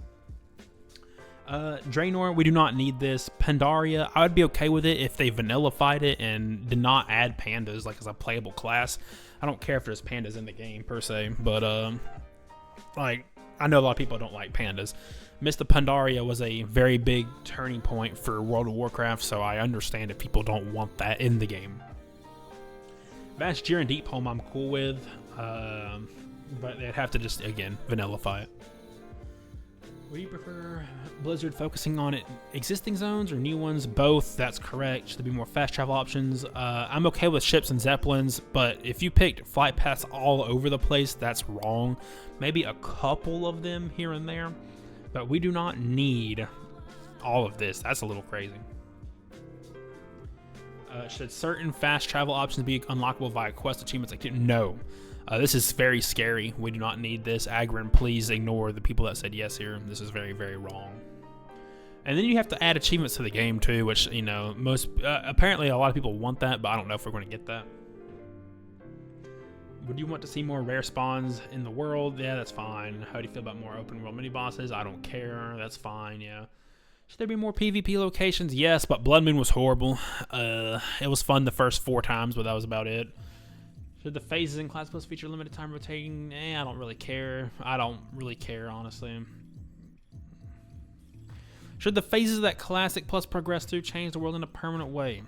Draenor, we do not need this. Pandaria, I would be okay with it if they vanillified it and did not add pandas like as a playable class. I don't care if there's pandas in the game per se, but like I know a lot of people don't like pandas. Mr. Pandaria was a very big turning point for World of Warcraft, so I understand if people don't want that in the game. Vashjir and Deepholm I'm cool with, but they'd have to just, again, vanillify it. Would you prefer Blizzard focusing on existing zones or new ones? Both, that's correct. Should there be more fast travel options? I'm okay with ships and zeppelins, but if you picked flight paths all over the place, that's wrong. Maybe a couple of them here and there, but we do not need all of this. That's a little crazy. Should certain fast travel options be unlockable via quest achievements? No. This is very scary. We do not need this. Agrin, please ignore the people that said yes here. This is very, very wrong. And then you have to add achievements to the game too, which, you know, apparently a lot of people want that, but I don't know if we're going to get that. Would you want to see more rare spawns in the world? Yeah, that's fine. How do you feel about more open world mini bosses? I don't care. That's fine, yeah. Should there be more PvP locations? Yes, but Blood Moon was horrible. It was fun the first 4 times, but that was about it. Should the phases in Class Plus feature limited time rotating? I don't really care. I don't really care, honestly. Should the phases that Classic Plus progress through change the world in a permanent way?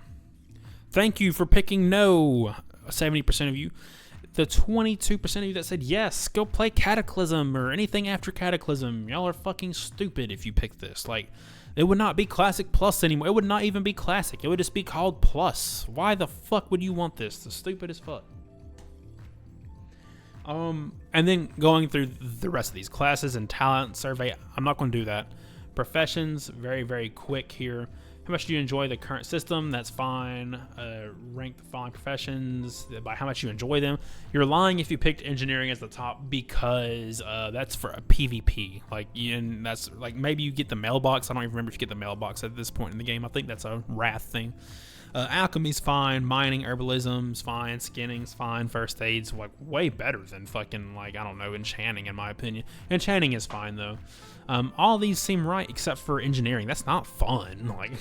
Thank you for picking no, 70% of you. The 22% of you that said yes, go play Cataclysm or anything after Cataclysm. Y'all are fucking stupid if you pick this. Like, it would not be Classic Plus anymore. It would not even be Classic. It would just be called Plus. Why the fuck would you want this? It's stupid as fuck. And then going through the rest of these classes and talent survey, I'm not going to do that. Professions, very, very quick here. How much do you enjoy the current system? That's fine. Rank the following professions by how much you enjoy them. You're lying if you picked engineering as the top because that's for a PvP. Like, and that's like maybe you get the mailbox. I don't even remember if you get the mailbox at this point in the game. I think that's a wrath thing. Alchemy's fine. Mining, herbalism's fine. Skinning's fine. First aid's like way better than fucking like I don't know enchanting in my opinion. Enchanting is fine though. All these seem right except for engineering. That's not fun. Like,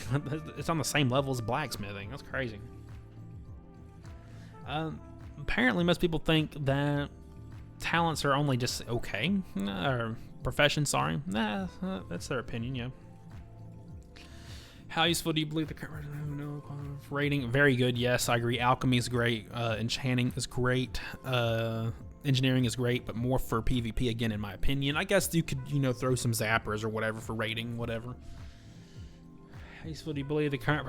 it's on the same level as blacksmithing. That's crazy. Apparently, most people think that talents are only just okay. Or professions, sorry. Nah, that's their opinion, yeah. How useful do you believe the current rating? Very good, yes, I agree. Alchemy is great. Enchanting is great. Engineering is great, but more for PvP again, in my opinion. I guess you could, you know, throw some zappers or whatever for rating, whatever. How useful do you believe the current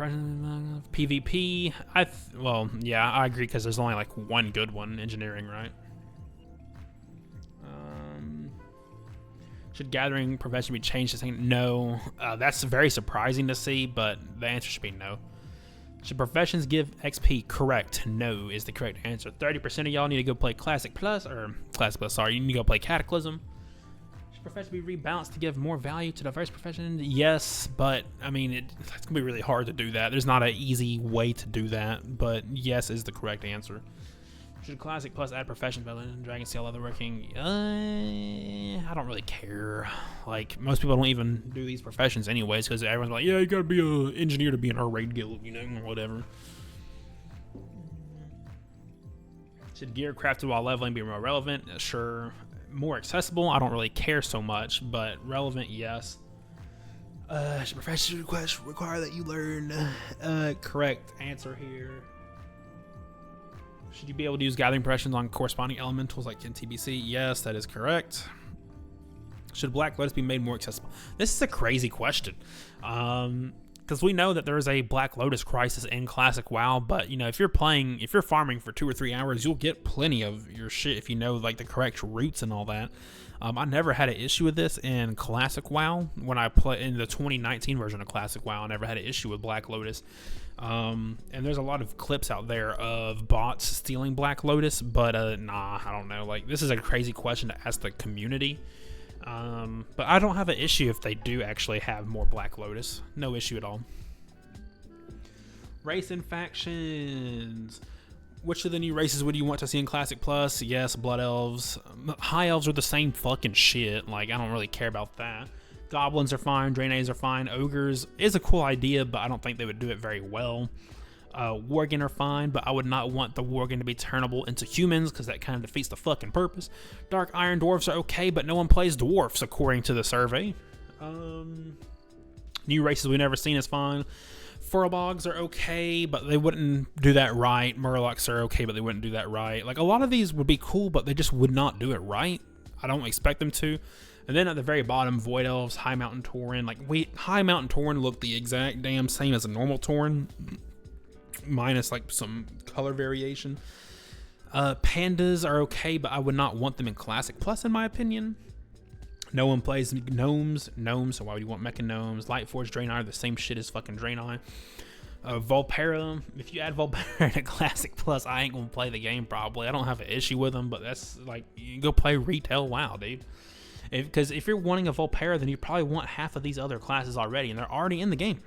PvP? Well, yeah, I agree because there's only like one good one, engineering, right? Should gathering profession be changed to saying no? That's very surprising to see, but the answer should be no. Should professions give XP? Correct. No is the correct answer. 30% of y'all need to go play Classic Plus, sorry, you need to go play Cataclysm. Should professions be rebalanced to give more value to diverse professions? Yes, but I mean, it's going to be really hard to do that. There's not an easy way to do that, but yes is the correct answer. Should Classic Plus add professions better than Dragon Steel leather working? I don't really care. Like, most people don't even do these professions anyways, because everyone's like, yeah, you gotta be an engineer to be in our raid guild, you know, or whatever. Should gear crafted while leveling be more relevant? Sure. More accessible? I don't really care so much, but relevant, yes. Should professions request require that you learn? Correct answer here. Should you be able to use gathering professions on corresponding elementals like in TBC? Yes, that is correct. Should Black Lotus be made more accessible? This is a crazy question. Because we know that there is a Black Lotus crisis in Classic WoW, but you know, if you're farming for 2 or 3 hours, you'll get plenty of your shit if you know like the correct routes and all that. I never had an issue with this in Classic WoW. When I play in the 2019 version of Classic WoW, I never had an issue with Black Lotus. And there's a lot of clips out there of bots stealing Black Lotus, but nah, I don't know. Like, this is a crazy question to ask the community. But I don't have an issue if they do actually have more Black Lotus. No issue at all. Race and factions. Which of the new races would you want to see in Classic Plus? Yes, Blood Elves. High Elves are the same fucking shit. Like, I don't really care about that. Goblins are fine. Draenays are fine. Ogres is a cool idea, but I don't think they would do it very well. Worgen are fine, but I would not want the Worgen to be turnable into humans because that kind of defeats the fucking purpose. Dark Iron Dwarfs are okay, but no one plays Dwarfs according to the survey. New races we've never seen is fine. Furbolgs are okay, but they wouldn't do that right. Murlocs are okay, but they wouldn't do that right. Like, a lot of these would be cool, but they just would not do it right. I don't expect them to. And then at the very bottom, Void Elves, High Mountain Tauren. Like, High Mountain Tauren look the exact damn same as a normal Tauren, minus like some color variation. Pandas are okay, but I would not want them in Classic Plus, in my opinion. No one plays gnomes, so why would you want mecha gnomes? Lightforge, Draenei are the same shit as fucking Draenei. Volpera, if you add Volpera to Classic Plus, I ain't gonna play the game probably. I don't have an issue with them, but that's like, you can go play retail WoW, dude. Because if you're wanting a Volpera, then you probably want half of these other classes already, and they're already in the game.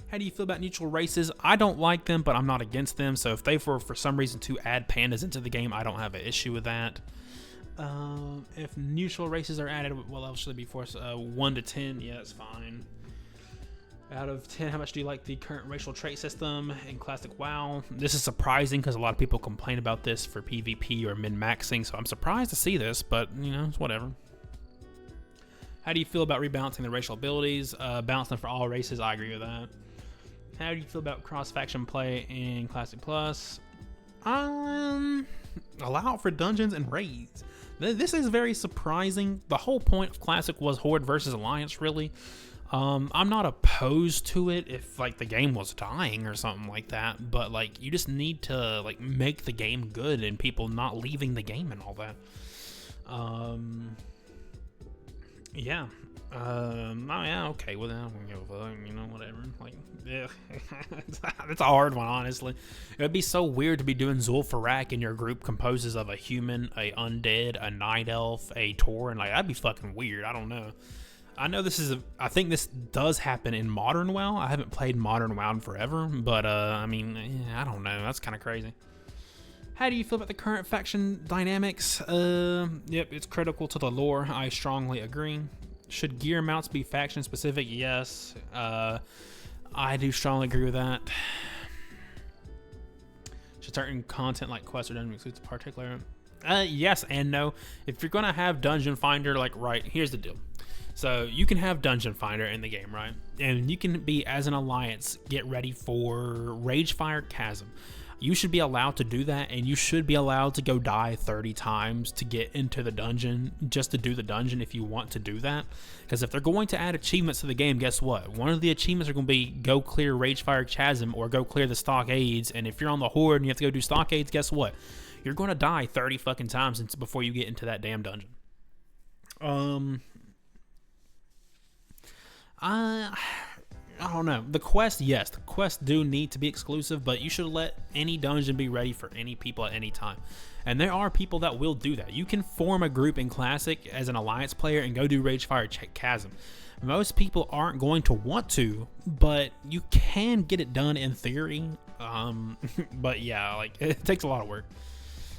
How do you feel about neutral races? I don't like them, but I'm not against them. So if they were for some reason to add pandas into the game, I don't have an issue with that. If neutral races are added, what else should they be forced? 1 to 10, yeah, that's fine. Out of 10, how much do you like the current racial trait system in Classic WoW? This is surprising because a lot of people complain about this for PvP or min-maxing, so I'm surprised to see this, but, you know, it's whatever. How do you feel about rebalancing the racial abilities? Balancing for all races, I agree with that. How do you feel about cross-faction play in Classic Plus? Allow for dungeons and raids. This is very surprising. The whole point of Classic was Horde versus Alliance, really. I'm not opposed to it if like the game was dying or something like that, but like you just need to like make the game good and people not leaving the game and all that. Yeah. Yeah, okay with that. I don't give a fuck, you know, whatever. Like, yeah. It's a hard one, honestly. It would be so weird to be doing Zul'Farrak and your group composes of a human, a undead, a night elf, a Tauren. Like, that'd be fucking weird. I don't know. I know this is I think this does happen in Modern WoW. I haven't played Modern WoW in forever, but I mean, I don't know. That's kind of crazy. How do you feel about the current faction dynamics? Yep, it's critical to the lore. I strongly agree. Should gear mounts be faction specific? Yes. I do strongly agree with that. Should certain content like quests or dungeons include particular? Yes and no. If you're gonna have Dungeon Finder, like, right, here's the deal. So you can have Dungeon Finder in the game, right? And you can be, as an alliance, get ready for Ragefire Chasm. You should be allowed to do that, and you should be allowed to go die 30 times to get into the dungeon, just to do the dungeon if you want to do that. Because if they're going to add achievements to the game, guess what? One of the achievements are going to be go clear Ragefire Chasm or go clear the stockades. And if you're on the Horde and you have to go do stockades, guess what? You're going to die 30 fucking times before you get into that damn dungeon. I don't know. The quest, yes, the quests do need to be exclusive, but you should let any dungeon be ready for any people at any time. And there are people that will do that. You can form a group in Classic as an Alliance player and go do Ragefire Chasm. Most people aren't going to want to, but you can get it done in theory. But yeah, like, it takes a lot of work.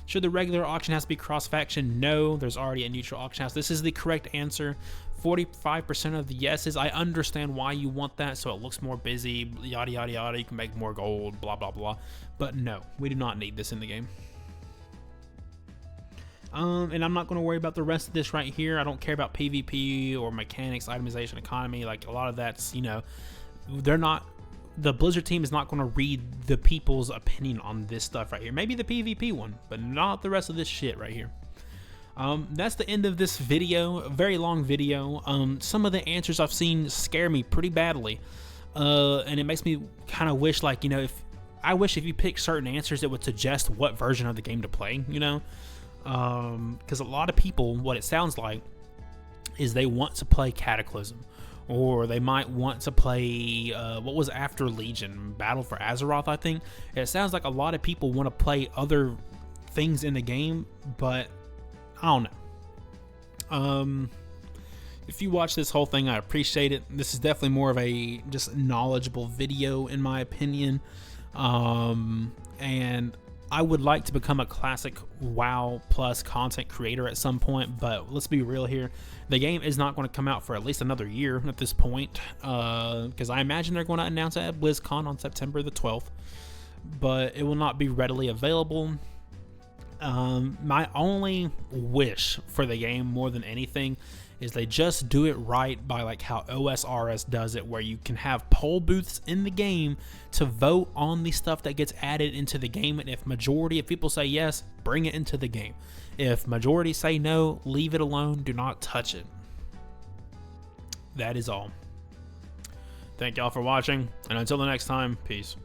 Should the regular auction house be cross-faction? No, there's already a neutral auction house. This is the correct answer. 45% of the yeses. I understand why you want that, so it looks more busy, yada, yada, yada. You can make more gold, blah, blah, blah. But no, we do not need this in the game. And I'm not going to worry about the rest of this right here. I don't care about PvP or mechanics, itemization, economy. Like, a lot of that's, you know, they're not... The Blizzard team is not going to read the people's opinion on this stuff right here. Maybe the PvP one, but not the rest of this shit right here. That's the end of this video. A very long video. Some of the answers I've seen scare me pretty badly. And it makes me kind of wish, like, you know, if you pick certain answers, it would suggest what version of the game to play, you know? Because a lot of people, what it sounds like, is they want to play Cataclysm. Or they might want to play, what was after Legion? Battle for Azeroth, I think. It sounds like a lot of people want to play other things in the game, but I don't know. If you watch this whole thing, I appreciate it. This is definitely more of a just knowledgeable video, in my opinion. And I would like to become a Classic WoW Plus content creator at some point, but let's be real here. The game is not going to come out for at least another year at this point, because I imagine they're going to announce it at BlizzCon on September the 12th, but it will not be readily available. My only wish for the game, more than anything, is they just do it right by like how OSRS does it, where you can have poll booths in the game to vote on the stuff that gets added into the game, and if people say yes, bring it into the game. If majority say no, leave it alone, do not touch it. That is all. Thank y'all for watching, and until the next time, peace.